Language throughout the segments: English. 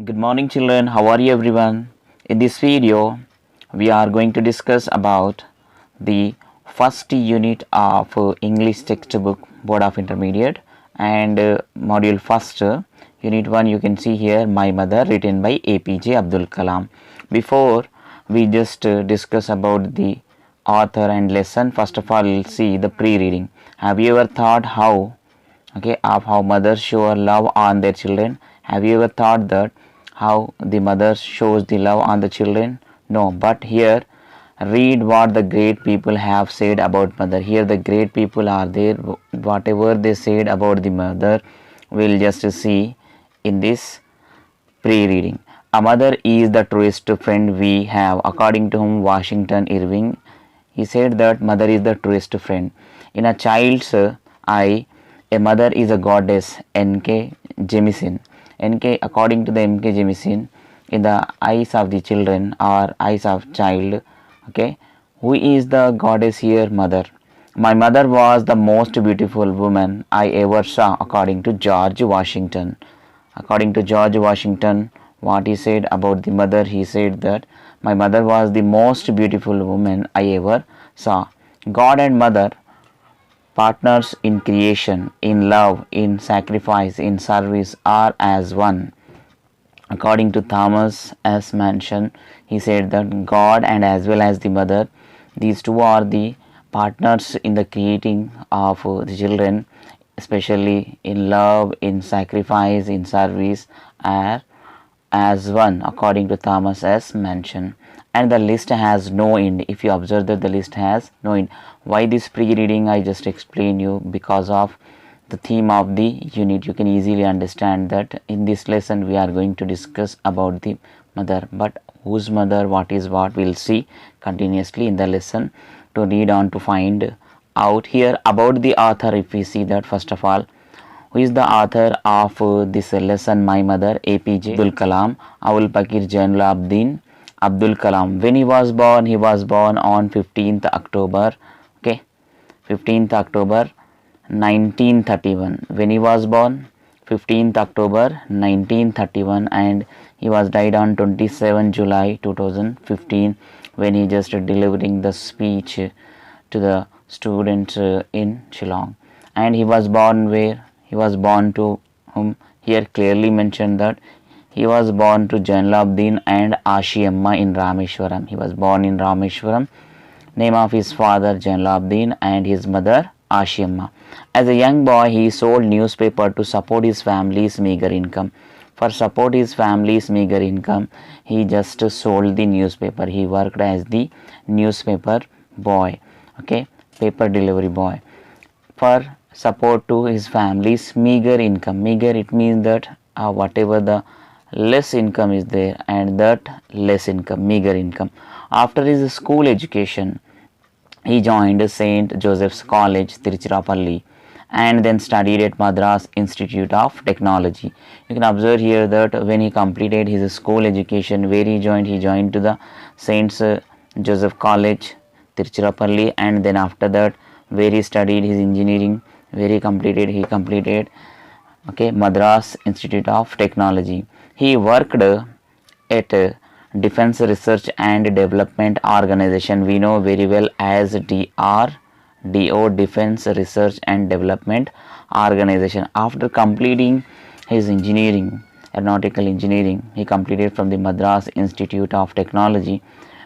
Good morning children, how are you everyone? In this video, we are going to discuss about the first unit of English textbook Board of Intermediate and module first, unit 1 you can see here My Mother written by APJ Abdul Kalam. Before we just discuss about the author and lesson, first of all we'll see the pre-reading. Have you ever thought of how mothers show love on their children? Have you ever thought that how the mother shows the love on the children? No, but here read what the great people have said about mother. Here the great people are there. Whatever they said about the mother, we'll just see in this pre-reading. A mother is the truest friend we have, according to whom Washington Irving. He said that mother is the truest friend. In a child's eye, a mother is a goddess. N.K. Jemisin. N.K. according to the M.K. Jemisin, in the eyes of the children or eyes of child, who is the goddess here? Mother. My mother was the most beautiful woman I ever saw, according to George Washington. According to George Washington, what he said about the mother, he said that my mother was the most beautiful woman I ever saw. God and mother, partners in creation, in love, in sacrifice, in service, are as one. According to Thomas S. Manson, he said that God and as well as the mother, these two are the partners in the creating of the children, especially in love, in sacrifice, in service, are as one, according to Thomas S. Manson. And the list has no end. If you observe that the list has no end. Why this pre-reading? I just explain you because of the theme of the unit. You can easily understand that in this lesson we are going to discuss about the mother, but whose mother, what is what, we'll see continuously in the lesson to read on to find out. Here about the author, if we see that, first of all, who is the author of this lesson, My Mother? APJ Abdul Kalam, Awul Pakir Jainuddin Abdul Kalam. When he was born on 15th October, 15th October 1931. When he was born, 15th October 1931, and he was died on 27 July 2015 when he just delivering the speech to the students in Shillong. And he was born where? He was born to whom? Here clearly mentioned that he was born to Jainuddin and Ashiyamma in Rameshwaram. He was born in Rameshwaram. Name of his father Jainuddin and his mother Ashiyamma. As a young boy, he sold newspaper to support his family's meager income. For support his family's meager income, he just sold the newspaper. He worked as the newspaper boy, paper delivery boy, for support to his family's meager income. Meager, it means that whatever the less income is there, and that less income, meager income. After his school education, he joined St. Joseph's College, Tiruchirappalli, and then studied at Madras Institute of Technology. You can observe here that when he completed his school education, where he joined to the St. Joseph College, Tiruchirappalli, and then after that, where he studied his engineering, where he completed Madras Institute of Technology. He worked at Defense Research and Development Organization, we know very well as DRDO, Defense Research and Development Organization. After completing his engineering, aeronautical engineering, he completed from the Madras Institute of Technology,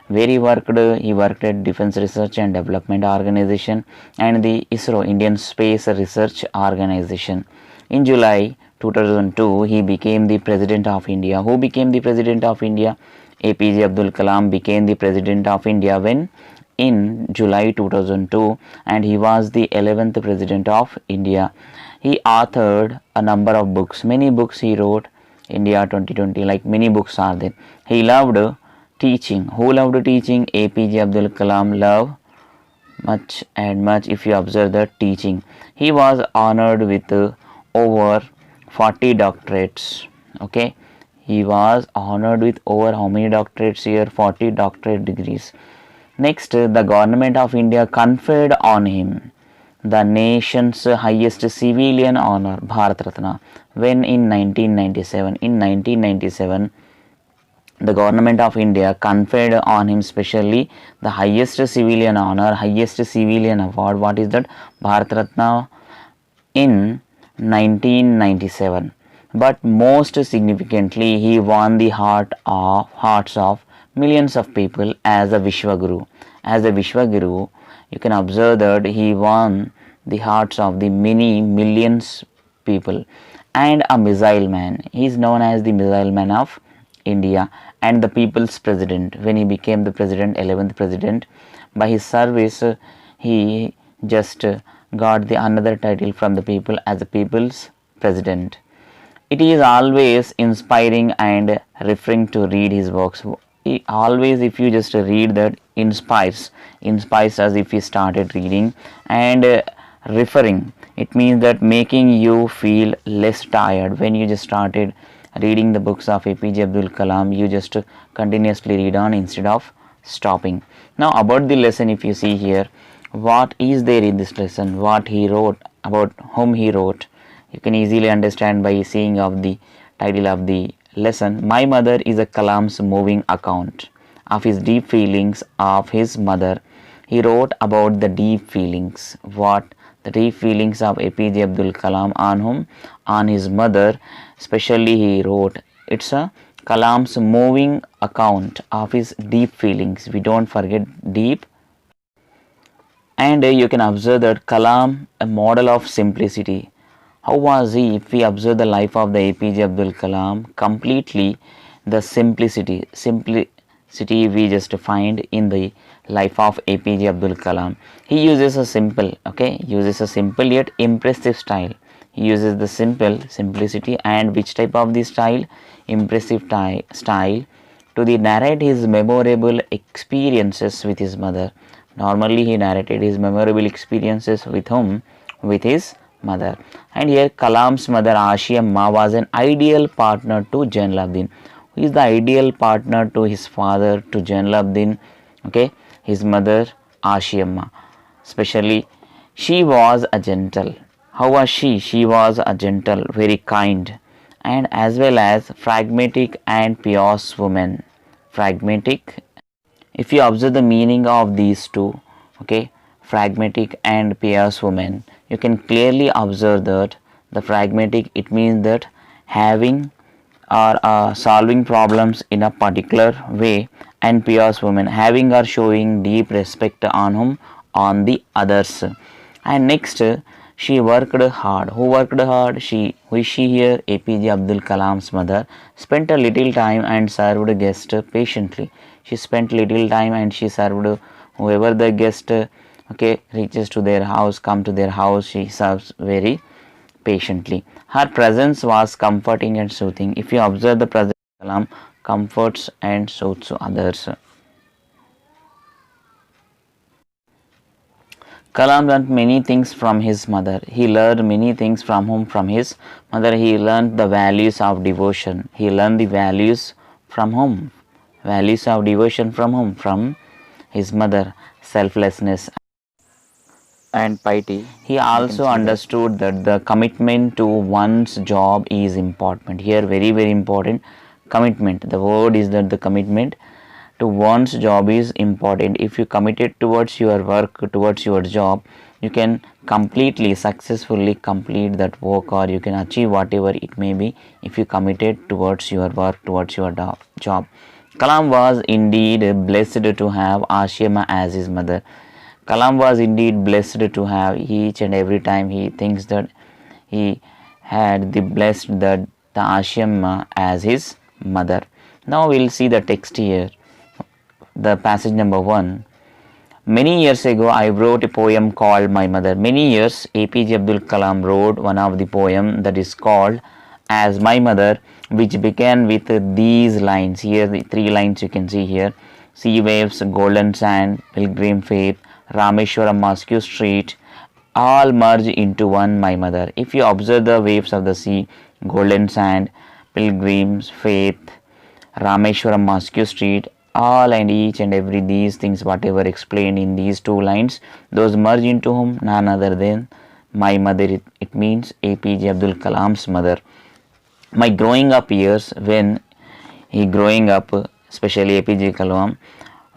where he worked at Defense Research and Development Organization and the ISRO, Indian Space Research Organization. In July 2002, he became the President of India. Who became the President of India? APJ Abdul Kalam became the President of India when? In July 2002, and he was the 11th President of India. He authored a number of books. Many books he wrote. India 2020, like many books are there. He loved teaching. Who loved teaching? APJ Abdul Kalam loved much and much. If you observe the teaching, he was honored with over 40 doctorates. He was honored with over how many doctorates here? 40 doctorate degrees. Next, the government of India conferred on him the nation's highest civilian honor, Bharat Ratna, when in 1997. In 1997, the government of India conferred on him specially the highest civilian honor, highest civilian award. What is that? Bharat Ratna in 1997. But most significantly, he won the hearts of millions of people as a Vishwaguru. As a Vishwaguru, you can observe that he won the hearts of the many millions people, and a missile man. He is known as the missile man of India and the people's president. When he became the president, 11th president, by his service, he just got the another title from the people as the people's president. It is always inspiring and referring to read his works. He always, if you just read that, inspires us if you started reading, and referring, it means that making you feel less tired. When you just started reading the books of APJ Abdul Kalam, you just continuously read on instead of stopping. Now about the lesson, if you see here, what is there in this lesson, what he wrote, about whom he wrote, you can easily understand by seeing of the title of the lesson. My mother is a Kalam's moving account of his deep feelings of his mother. He wrote about the deep feelings, what the deep feelings of APJ Abdul Kalam on whom? On his mother. Especially he wrote, it's a Kalam's moving account of his deep feelings. We don't forget deep. And you can observe that Kalam, a model of simplicity. How was he? If we observe the life of the APJ Abdul Kalam, completely the simplicity we just find in the life of APJ Abdul Kalam. He uses a simple, yet impressive style. He uses the simplicity, and which type of the style? Impressive style to narrate his memorable experiences with his mother. Normally he narrated his memorable experiences with whom? With his mother. And here Kalam's mother Ashiamma was an ideal partner to Jainal-Abidin. Who is the ideal partner to his father, to Jainal-Abidin? His mother Ashiamma. Especially, she was a gentle. How was she? She was a gentle, very kind, and as well as pragmatic and pious woman. Pragmatic. If you observe the meaning of these two, pragmatic and pious woman, you can clearly observe that the pragmatic, it means that having or solving problems in a particular way, and pious woman, having or showing deep respect on whom? On the others. And next, she worked hard. Who worked hard? Who is she here? APJ Abdul Kalam's mother spent a little time and served guests patiently. She spent little time and she served whoever the guest reaches to their house, come to their house, she serves very patiently. Her presence was comforting and soothing. If you observe the presence of Kalam, comforts and soothes others. Kalam learned many things from his mother. He learned many things from whom? From his mother. He learned the values of devotion. He learned the values from whom? Values of devotion from whom? From his mother. Selflessness and piety. He also understood that the commitment to one's job is important. Here, very, very important. Commitment. The word is that the commitment to one's job is important. If you committed towards your work, towards your job, you can completely, successfully complete that work, or you can achieve whatever it may be if you committed towards your work, towards your job. Kalam was indeed blessed to have Ashiamma as his mother. Kalam was indeed blessed to have, each and every time he thinks that he had the blessed that the Ashiamma as his mother. Now we will see the text here. The passage number 1. Many years ago, I wrote a poem called My Mother. Many years, APJ Abdul Kalam wrote one of the poem that is called as My Mother, which began with these lines. Here, the 3 lines you can see here. Sea waves, golden sand, pilgrim faith, Rameshwaram Mosque Street, all merge into one My Mother. If you observe the waves of the sea, golden sand, pilgrims, faith, Rameshwaram Mosque Street, all and each and every these things whatever explained in these two lines, those merge into whom? None other than my mother. It means APJ Abdul Kalam's mother. My growing up years, when he growing up, especially APJ Kalam,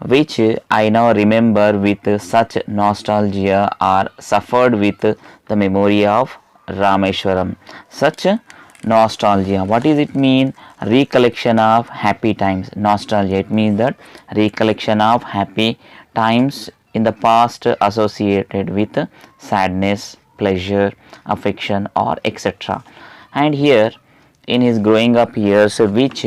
which I now remember with such nostalgia, are suffered with the memory of Rameshwaram. Such nostalgia, what is it mean? Recollection of happy times. Nostalgia, it means that recollection of happy times in the past associated with sadness, pleasure, affection, or etc. And here in his growing up years, which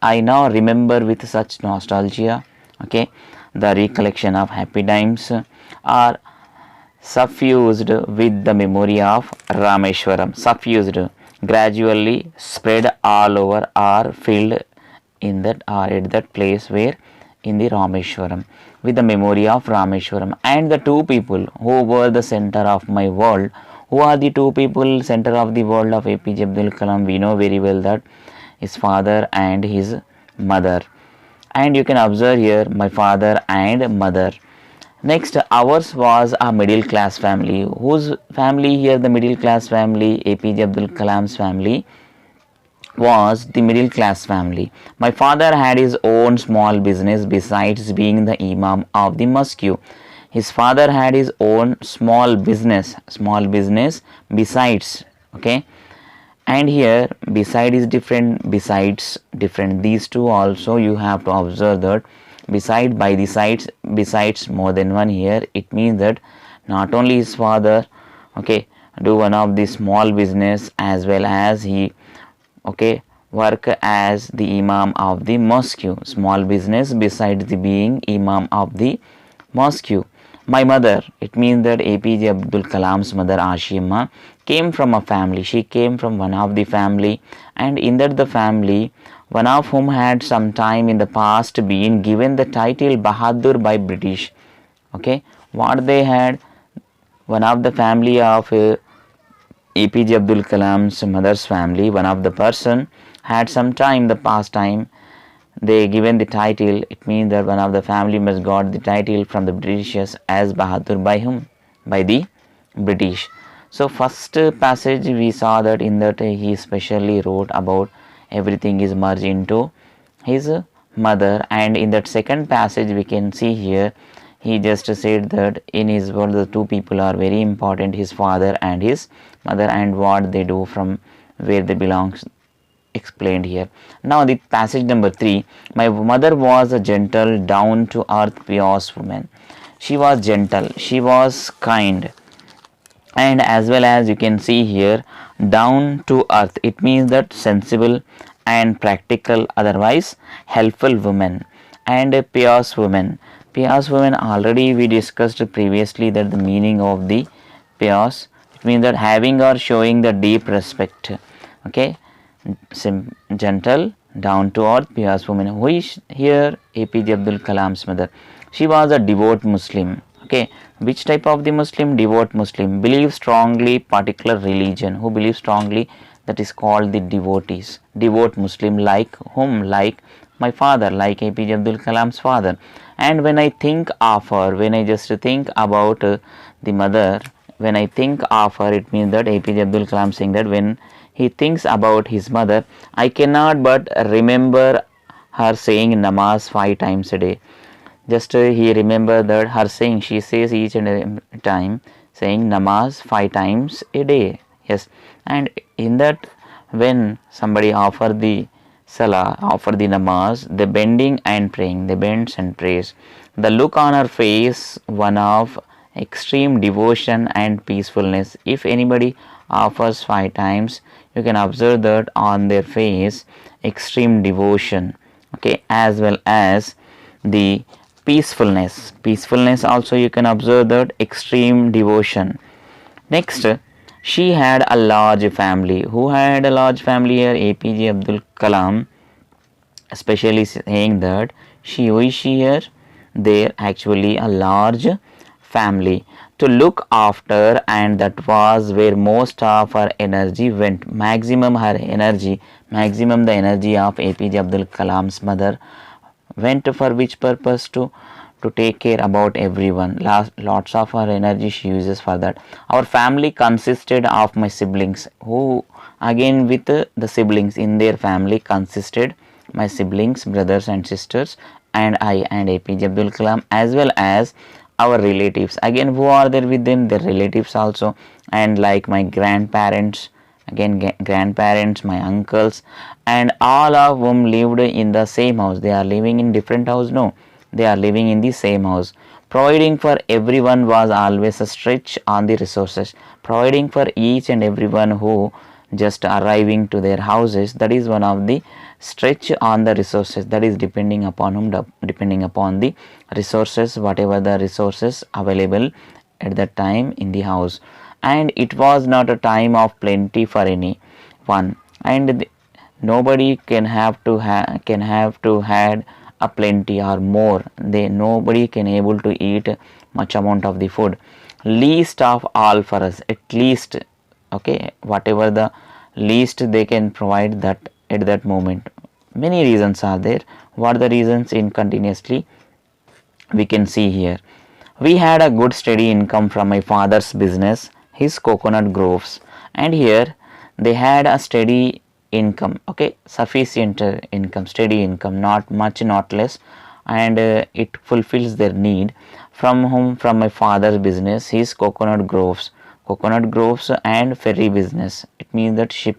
I now remember with such nostalgia, okay, the recollection of happy times are suffused with the memory of Rameshwaram. Suffused, gradually spread all over, or filled in that, or at that place where in the Rameshwaram, with the memory of Rameshwaram. And the two people who were the center of my world, who are the two people center of the world of APJ Abdul Kalam? We know very well that his father and his mother. And you can observe here my father and mother. Next, ours was a middle class family. Whose family here? The middle class family. APJ Abdul Kalam's family was the middle class family. My father had his own small business besides being the Imam of the mosque. His father had his own small business besides, okay. And here beside is different, besides different. These two also you have to observe that beside, by the sides, besides more than one here, it means that not only his father, okay, do one of the small business, as well as he, okay, work as the Imam of the mosque. Small business besides the being Imam of the mosque. My mother, it means that APJ Abdul Kalam's mother Ashima came from a family. She came from one of the family, and in that the family, one of whom had some time in the past been given the title Bahadur by British. Okay, what they had, one of the family of APJ Abdul Kalam's mother's family, one of the person had some time, the past time, they given the title. It means that one of the family must got the title from the Britishers as Bahadur. By whom? By the British. So first passage we saw that in that he specially wrote about everything is merged into his mother, and in that second passage we can see here he just said that in his world the two people are very important, his father and his mother, and what they do, from where they belong, explained here. Now the passage number 3. My mother was a gentle, down to earth, pious woman. She was gentle, she was kind, and as well as you can see here down to earth, it means that sensible and practical, otherwise helpful woman, and a pious woman. Pious woman, already we discussed previously that the meaning of the pious, it means that having or showing the deep respect. Okay, gentle, down to earth, pious woman. Who is here? APJ Abdul Kalam's mother. She was a devout Muslim. Okay, which type of the Muslim? Devout Muslim. Believes strongly particular religion. Who believes strongly? That is called the devotees. Devout Muslim, like whom? Like my father, like APJ Abdul Kalam's father. And when I think of her, when I just think about the mother, when I think of her, it means that APJ Abdul Kalam saying that when he thinks about his mother, I cannot but remember her saying namaz 5 times a day. Just he remember that her saying, she says each and every time saying namaz 5 times a day. Yes, and in that when somebody offer the salah, offer the namaz, the bending and praying, the bends and prays, the look on her face, one of extreme devotion and peacefulness. If anybody offers 5 times, you can observe that on their face extreme devotion, okay, as well as the peacefulness. Peacefulness also you can observe that extreme devotion. Next, she had a large family. Who had a large family here? APJ Abdul Kalam, especially saying that she, who is she here? There actually a large family to look after, and that was where most of her energy went. Maximum her energy, maximum the energy of APJ Abdul Kalam's mother Went for which purpose? To take care about everyone. Lots of her energy she uses for that. Our family consisted of my siblings, who again with the siblings in their family consisted my siblings, brothers and sisters, and I and APJ Abdul Kalam, as well as our relatives. Again, who are there with them? Their relatives also, and like my grandparents, again grandparents, my uncles, and all of whom lived in the same house. They are living in different house? No, they are living in the same house. Providing for everyone was always a stretch on the resources. Providing for each and everyone who just arriving to their houses, that is one of the stretch on the resources, that is depending upon whom, depending upon the resources, whatever the resources available at that time in the house. And it was not a time of plenty for anyone, and nobody can have to had a plenty or more. Nobody can able to eat much amount of the food. Least of all for us, at least, okay, whatever the least they can provide that at that moment. Many reasons are there. What are the reasons? In continuously we can see here. We had a good steady income from my father's business, his coconut groves, and here they had a steady income, okay, sufficient income, steady income, not much, not less, and it fulfills their need. From whom? From my father's business, his coconut groves and ferry business. It means that ship,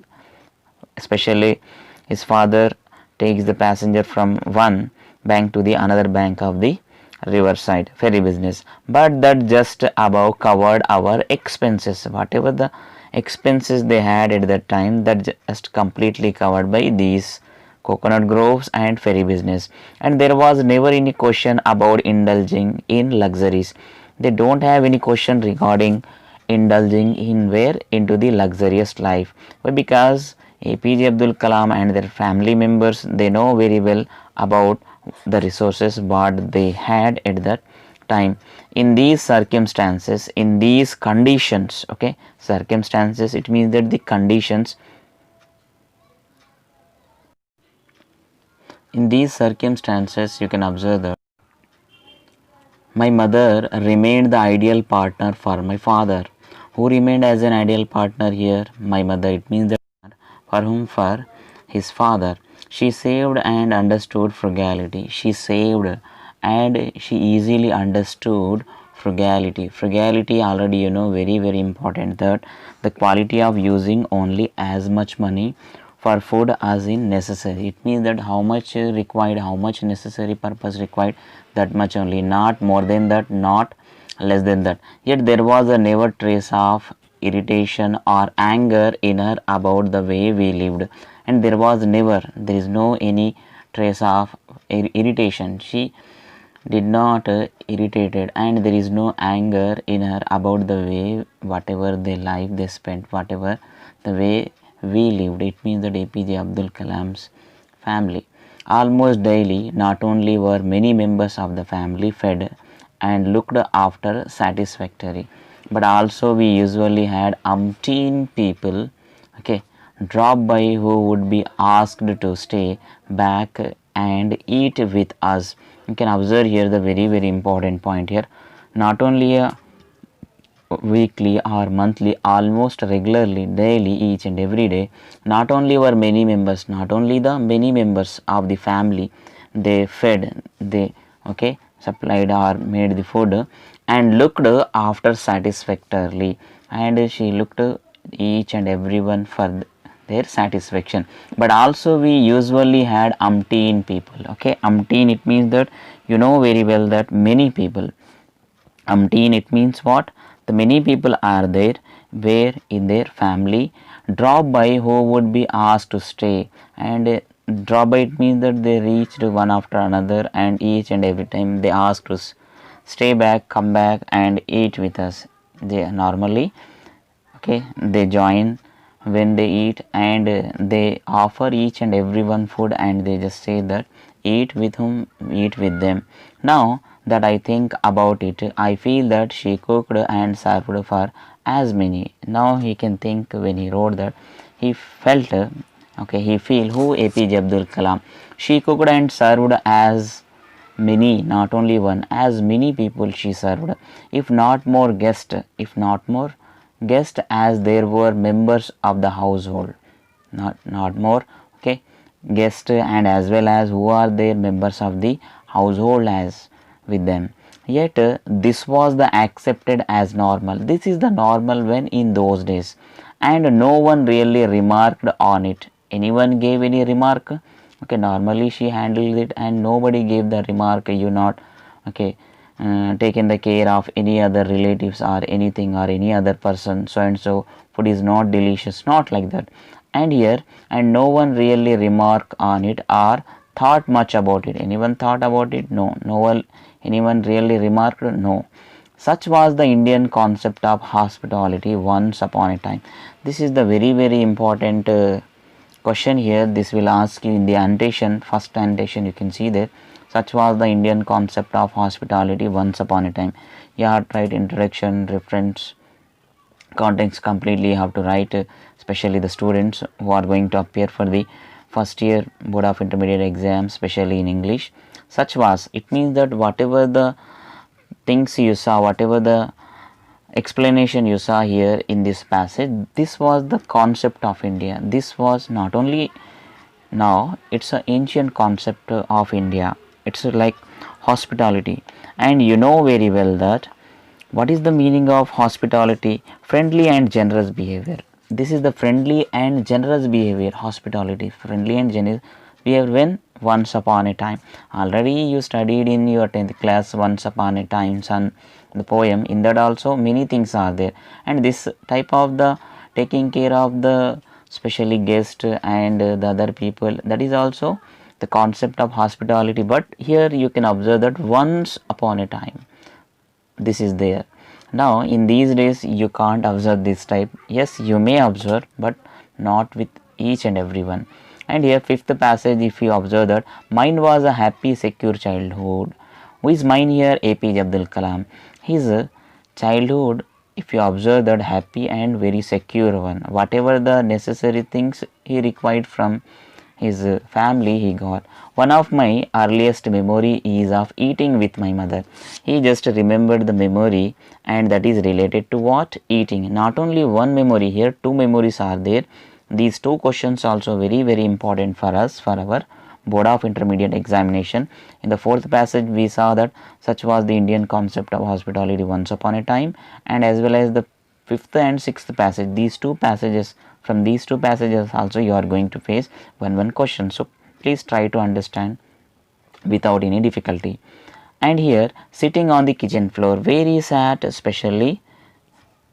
especially his father takes the passenger from one bank to the another bank of the riverside, ferry business. But that just above covered our expenses, whatever the expenses they had at that time, that just completely covered by these coconut groves and ferry business. And there was never any question about indulging in luxuries. They don't have any question regarding indulging in where? Into the luxurious life. Why? Because APJ Abdul Kalam and their family members, they know very well about the resources what they had at that time. In these circumstances, in these conditions, okay, circumstances, it means that the conditions, in these circumstances you can observe that my mother remained the ideal partner for my father. Who remained as an ideal partner here? My mother. It means that for whom? For his father. She saved and understood frugality. She saved and she easily understood frugality. Frugality, already you know, very very important, that the quality of using only as much money for food as in necessary. It means that how much required, how much necessary purpose required, that much only, not more than that, not less than that. Yet there was a never trace of irritation or anger in her about the way we lived, and there was never, there is no any trace of irritation. She did not irritated, and there is no anger in her about the way whatever the life they spent, whatever the way we lived. It means that APJ Abdul Kalam's family, almost daily, not only were many members of the family fed and looked after satisfactory, but also we usually had umpteen people, okay, drop by who would be asked to stay back and eat with us. You can observe here the very very important point here. Not only weekly or monthly, almost regularly, daily, each and every day, not only were many members, not only the many members of the family, they fed, they, okay, supplied or made the food and looked after satisfactorily, and she looked each and everyone for their satisfaction. But also we usually had umpteen people, okay, umpteen, it means that you know very well that many people. Umpteen, it means what? The many people are there where in their family drop by who would be asked to stay, and drop by, it means that they reached one after another, and each and every time they asked to stay back, come back and eat with us. They normally, okay, they join when they eat, and they offer each and everyone food, and they just say that eat with whom, eat with them. Now that I think about it, I feel that she cooked and served for as many. Now he can think when he wrote that he felt, okay, he feel who? APJ Abdul Kalam. She cooked and served as many, not only one, as many people she served, if not more guest, as there were members of the household, not more, okay, guest, and as well as who are their members of the household as with them. Yet this was the accepted as normal. This is the normal when in those days, and no one really remarked on it. Anyone gave any remark? Okay, normally she handled it and nobody gave the remark, you not, okay, taken the care of any other relatives or anything or any other person, so and so food is not delicious, not like that. And here, and no one really remarked on it or thought much about it. Anyone thought about it? No. No one, anyone really remarked? No. Such was the Indian concept of hospitality once upon a time. This is the very important question here. This will ask you in the annotation, first annotation you can see there. Such was the Indian concept of hospitality once upon a time. You have to write introduction, reference, context completely. You have to write, especially the students who are going to appear for the first year board of intermediate exam, especially in English. Such was, it means that whatever the things you saw, whatever the explanation you saw here in this passage, this was the concept of India. This was not only now, it's an ancient concept of India. It's like hospitality, and you know very well that what is the meaning of hospitality? Friendly and generous behavior. This is the friendly and generous behavior, hospitality, friendly and generous behavior when once upon a time. Already you studied in your 10th class once upon a time, son, the poem. In that also many things are there, and this type of the taking care of the especially guest and the other people, that is also the concept of hospitality. But here you can observe that once upon a time this is there. Now in these days you can't observe this type. Yes, you may observe, but not with each and everyone. And here fifth passage, if you observe that mine was a happy secure childhood. Who is mine here? APJ Abdul Kalam. His childhood, if you observe that, happy and very secure one. Whatever the necessary things he required from his family he got. One of my earliest memory is of eating with my mother. He just remembered the memory, and that is related to what? Eating. Not only one memory here, two memories are there. These two questions also very important for us, for our board of intermediate examination. In the fourth passage we saw that such was the Indian concept of hospitality once upon a time, and as well as the fifth and sixth passage, these two passages, from these two passages also you are going to face one question. So please try to understand without any difficulty. And here, sitting on the kitchen floor, where he sat, especially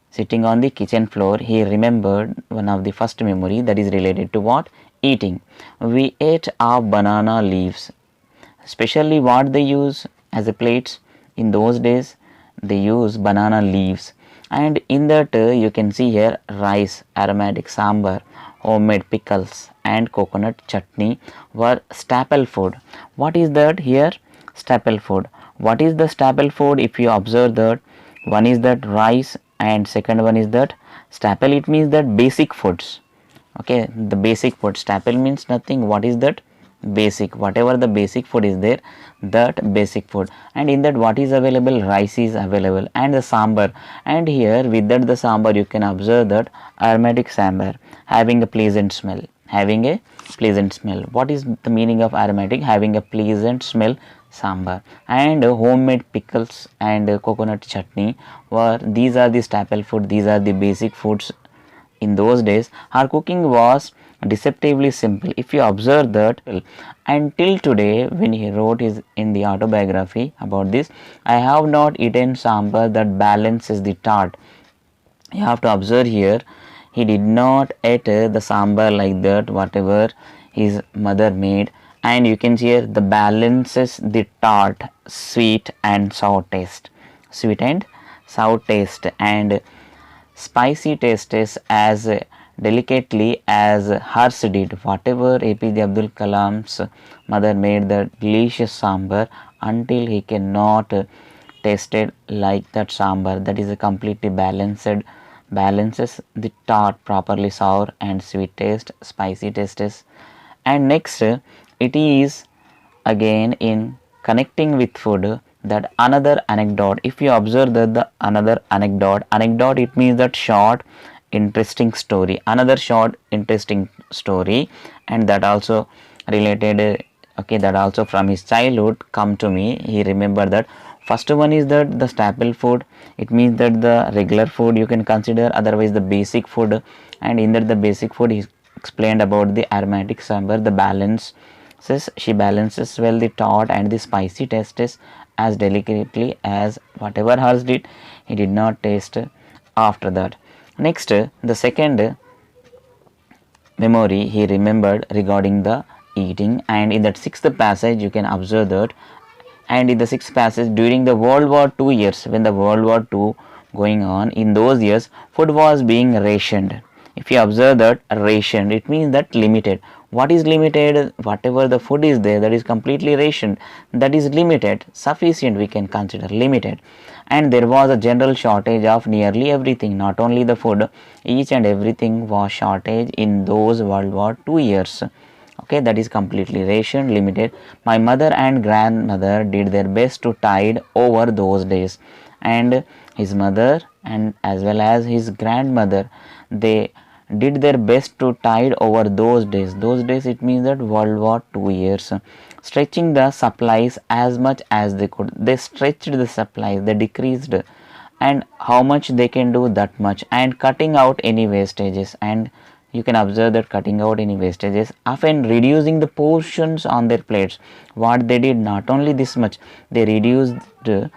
sitting on the kitchen floor, he remembered one of the first memory, that is related to what? Eating. We ate our banana leaves. Especially what they use as a plates in those days, they use banana leaves. And in that you can see here rice, aromatic sambar, homemade pickles and coconut chutney were staple food. What is that here? Staple food. What is the staple food? If you observe that, one is that rice and second one is that staple. It means that basic foods. Okay, the basic food. Staple means nothing. What is that? Basic. Whatever the basic food is there, that basic food. And in that what is available? Rice is available and the sambar. And here with that the sambar, you can observe that aromatic sambar, having a pleasant smell. Having a pleasant smell. What is the meaning of aromatic? Having a pleasant smell sambar. And homemade pickles and coconut chutney were, these are the staple food, these are the basic foods in those days. Her cooking was deceptively simple. If you observe that, until today, when he wrote his in the autobiography about this, I have not eaten sambar that balances the tart. You have to observe here, he did not eat the sambar like that, whatever his mother made. And you can see here the balances the tart, sweet and sour taste, sweet and sour taste, and spicy tastes as delicately as hers did. Whatever APJ Abdul Kalam's mother made the delicious sambar, until he cannot taste it like that sambar. That is a completely balances the tart, properly sour and sweet taste, spicy tastes. And next it is again in connecting with food, that another anecdote, if you observe that the another anecdote, it means that short interesting story, another short interesting story, and that also related, okay, that also from his childhood come to me. He remembered that first one is that the staple food, it means that the regular food you can consider, otherwise the basic food, and in that the basic food he explained about the aromatic sambar, the balance says she balances well the tart and the spicy tastes as delicately as whatever hers did, he did not taste after that. Next, the second memory he remembered regarding the eating, and in that sixth passage you can observe that, and in the sixth passage, during the World War II years, when the World War II going on, in those years food was being rationed. If you observe that rationed, it means that limited. What is limited? Whatever the food is there, that is completely rationed, that is limited. Sufficient we can consider limited. And there was a general shortage of nearly everything, not only the food, each and everything was shortage in those World War II years. Okay, that is completely rationed, limited. My mother and grandmother did their best to tide over those days, and his mother and as well as his grandmother, they did their best to tide over those days. Those days, it means that World War II years, stretching the supplies as much as they could. They stretched the supplies, they decreased, and how much they can do, that much, and cutting out any wastages. And you can observe that cutting out any wastages, often reducing the portions on their plates. What they did, not only this much, they reduced the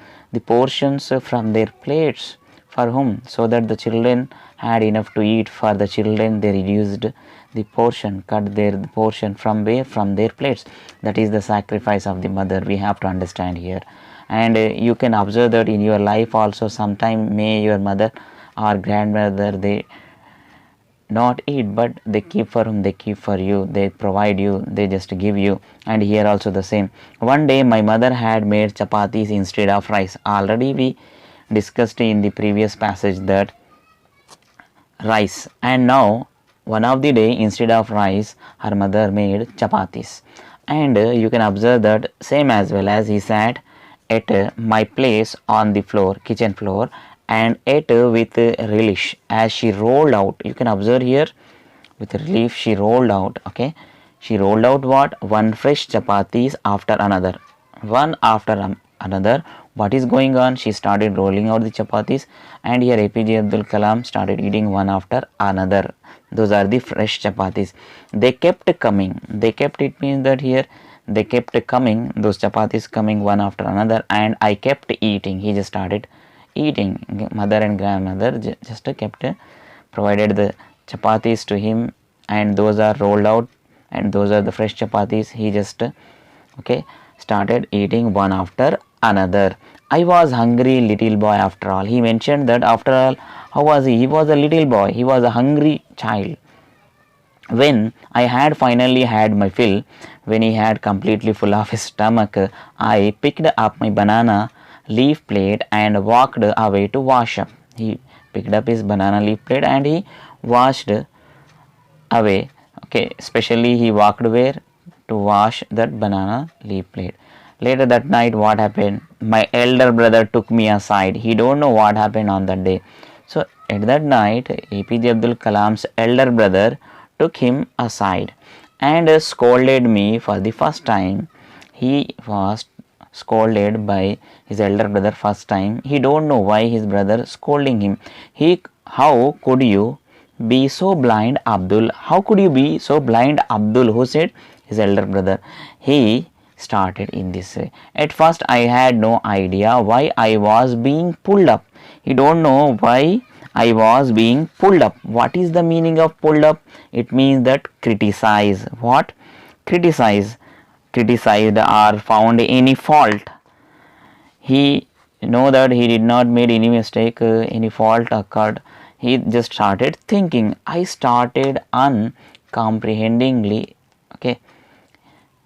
portions from their plates. For whom? So that the children had enough to eat. For the children, they reduced the portion, cut their portion from where? From their plates. That is the sacrifice of the mother, we have to understand here. And you can observe that in your life also, sometime may your mother or grandmother, they not eat, but they keep for whom? They keep for you, they provide you, they just give you. And here also the same. One day my mother had made chapatis instead of rice. Already we discussed in the previous passage that rice, and now one of the day, instead of rice, her mother made chapatis. And you can observe that same as well as he sat at my place on the floor, kitchen floor, and ate with relish as she rolled out. You can observe here, with relief she rolled out. Okay, she rolled out what? One fresh chapatis after another, one after another. What is going on? She started rolling out the chapatis, and here APJ Abdul Kalam started eating one after another. Those are the fresh chapatis. They kept coming. They kept, it means that here they kept coming, those chapatis coming one after another, and I kept eating. He just started eating. Mother and grandmother just kept provided the chapatis to him, and those are rolled out, and those are the fresh chapatis. He just okay, started eating one after another. I was hungry little boy after all. He mentioned that after all, how was he? He was a little boy. He was a hungry child. When I had finally had my fill, when he had completely full of his stomach, I picked up my banana leaf plate and walked away to wash up. He picked up his banana leaf plate and he washed away. Okay, especially he walked where? To wash that banana leaf plate. Later that night, what happened? My elder brother took me aside. He don't know what happened on that day. So at that night, APJ Abdul Kalam's elder brother took him aside and scolded me for the first time. He was scolded by his elder brother first time. He don't know why his brother scolding him. How could you be so blind, Abdul? How could you be so blind, Abdul? Who said? His elder brother. He started in this way. At first I had no idea why I was being pulled up. He don't know why I was being pulled up. What is the meaning of pulled up? It means that criticize. What? Criticize. Criticized or found any fault. He know that he did not made any mistake, any fault occurred. He just started thinking. I started uncomprehendingly. Okay.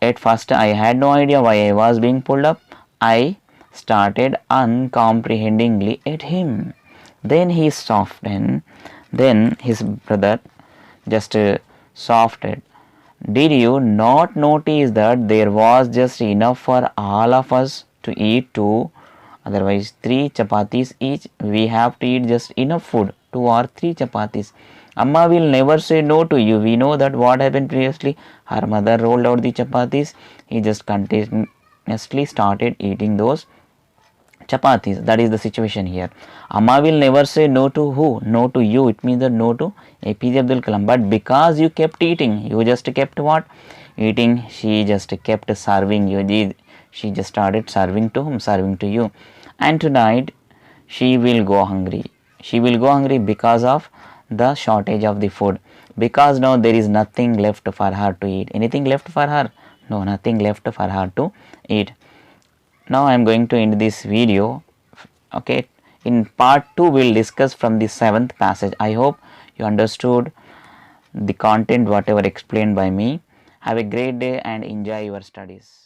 At first I had no idea why I was being pulled up. I started uncomprehendingly at him. Then he softened. Then his brother just softened. Did you not notice that there was just enough for all of us to eat two, otherwise three chapatis each? We have to eat just enough food, two or three chapatis. Amma will never say no to you. We know that what happened previously. Her mother rolled out the chapatis. He just continuously started eating those chapatis. That is the situation here. Amma will never say no to who? No to you. It means that no to APJ Abdul Kalam. But because you kept eating, you just kept what? Eating. She just kept serving you. She just started serving to whom? Serving to you. And tonight she will go hungry. She will go hungry because of the shortage of the food. Because now there is nothing left for her to eat. Anything left for her? No, nothing left for her to eat. Now I am going to end this video. Okay, in part 2 we will discuss from the 7th passage. I hope you understood the content whatever explained by me. Have a great day and enjoy your studies.